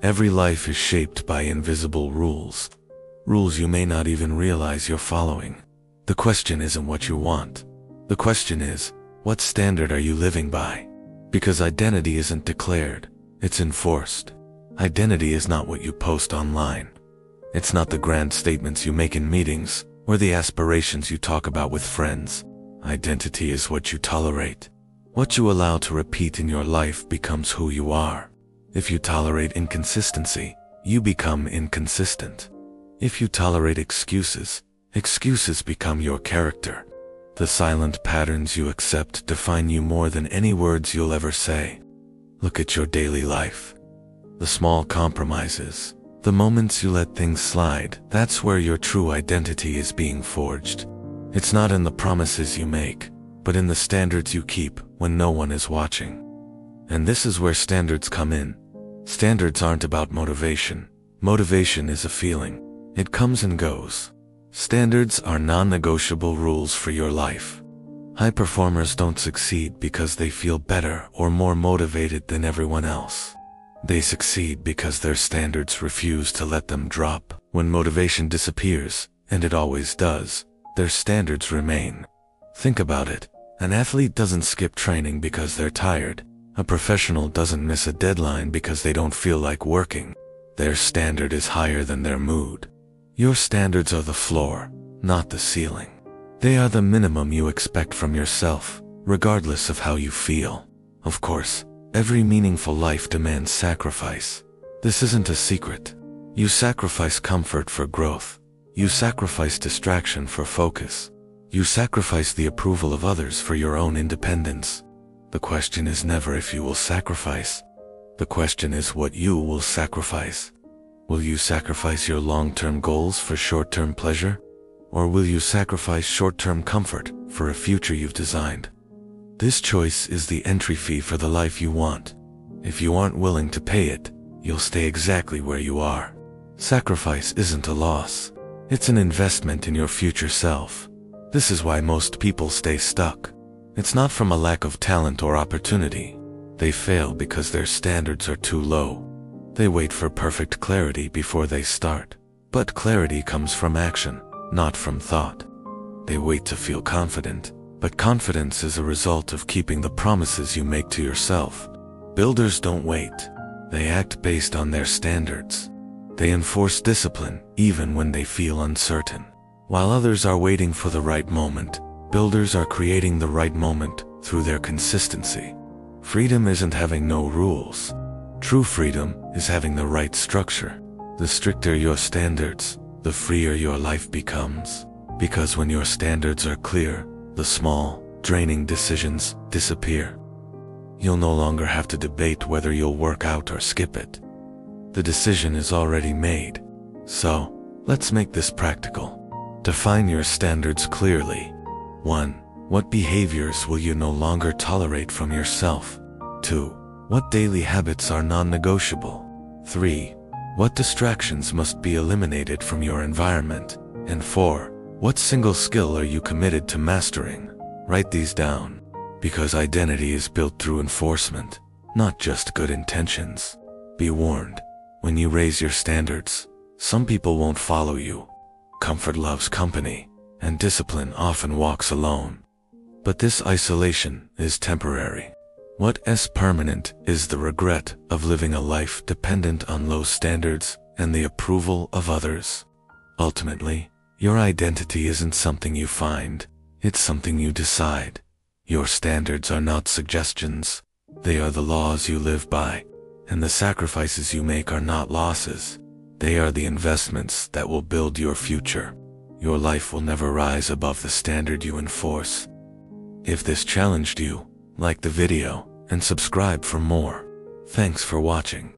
Every life is shaped by invisible rules. Rules you may not even realize you're following. The question isn't what you want. The question is, what standard are you living by? Because identity isn't declared, it's enforced. Identity is not what you post online. It's not the grand statements you make in meetings, or the aspirations you talk about with friends. Identity is what you tolerate. What you allow to repeat in your life becomes who you are. If you tolerate inconsistency, you become inconsistent. If you tolerate excuses, excuses become your character. The silent patterns you accept define you more than any words you'll ever say. Look at your daily life. The small compromises, the moments you let things slide, that's where your true identity is being forged. It's not in the promises you make, but in the standards you keep when no one is watching. And this is where standards come in. Standards aren't about motivation. Motivation is a feeling. It comes and goes. Standards are non-negotiable rules for your life. High performers don't succeed because they feel better or more motivated than everyone else. They succeed because their standards refuse to let them drop. When motivation disappears, and it always does, their standards remain. Think about it. An athlete doesn't skip training because they're tired. A professional doesn't miss a deadline because they don't feel like working. Their standard is higher than their mood. Your standards are the floor, not the ceiling. They are the minimum you expect from yourself, regardless of how you feel. Of course, every meaningful life demands sacrifice. This isn't a secret. You sacrifice comfort for growth. You sacrifice distraction for focus. You sacrifice the approval of others for your own independence. The question is never if you will sacrifice. The question is what you will sacrifice. Will you sacrifice your long-term goals for short-term pleasure? Or will you sacrifice short-term comfort for a future you've designed? This choice is the entry fee for the life you want. If you aren't willing to pay it, you'll stay exactly where you are. Sacrifice isn't a loss. It's an investment in your future self. This is why most people stay stuck. It's not from a lack of talent or opportunity. They fail because their standards are too low. They wait for perfect clarity before they start. But clarity comes from action, not from thought. They wait to feel confident, but confidence is a result of keeping the promises you make to yourself. Builders don't wait. They act based on their standards. They enforce discipline even when they feel uncertain. While others are waiting for the right moment, builders are creating the right moment through their consistency. Freedom isn't having no rules. True freedom is having the right structure. The stricter your standards, the freer your life becomes. Because when your standards are clear, the small, draining decisions disappear. You'll no longer have to debate whether you'll work out or skip it. The decision is already made. So, let's make this practical. Define your standards clearly. 1. What behaviors will you no longer tolerate from yourself? 2. What daily habits are non-negotiable? 3. What distractions must be eliminated from your environment? And 4. What single skill are you committed to mastering? Write these down. Because identity is built through enforcement, not just good intentions. Be warned, when you raise your standards, some people won't follow you. Comfort loves company, and discipline often walks alone. But this isolation is temporary. What is permanent is the regret of living a life dependent on low standards and the approval of others. Ultimately, your identity isn't something you find, it's something you decide. Your standards are not suggestions, they are the laws you live by, and the sacrifices you make are not losses. They are the investments that will build your future. Your life will never rise above the standard you enforce. If this challenged you, like the video and subscribe for more. Thanks for watching.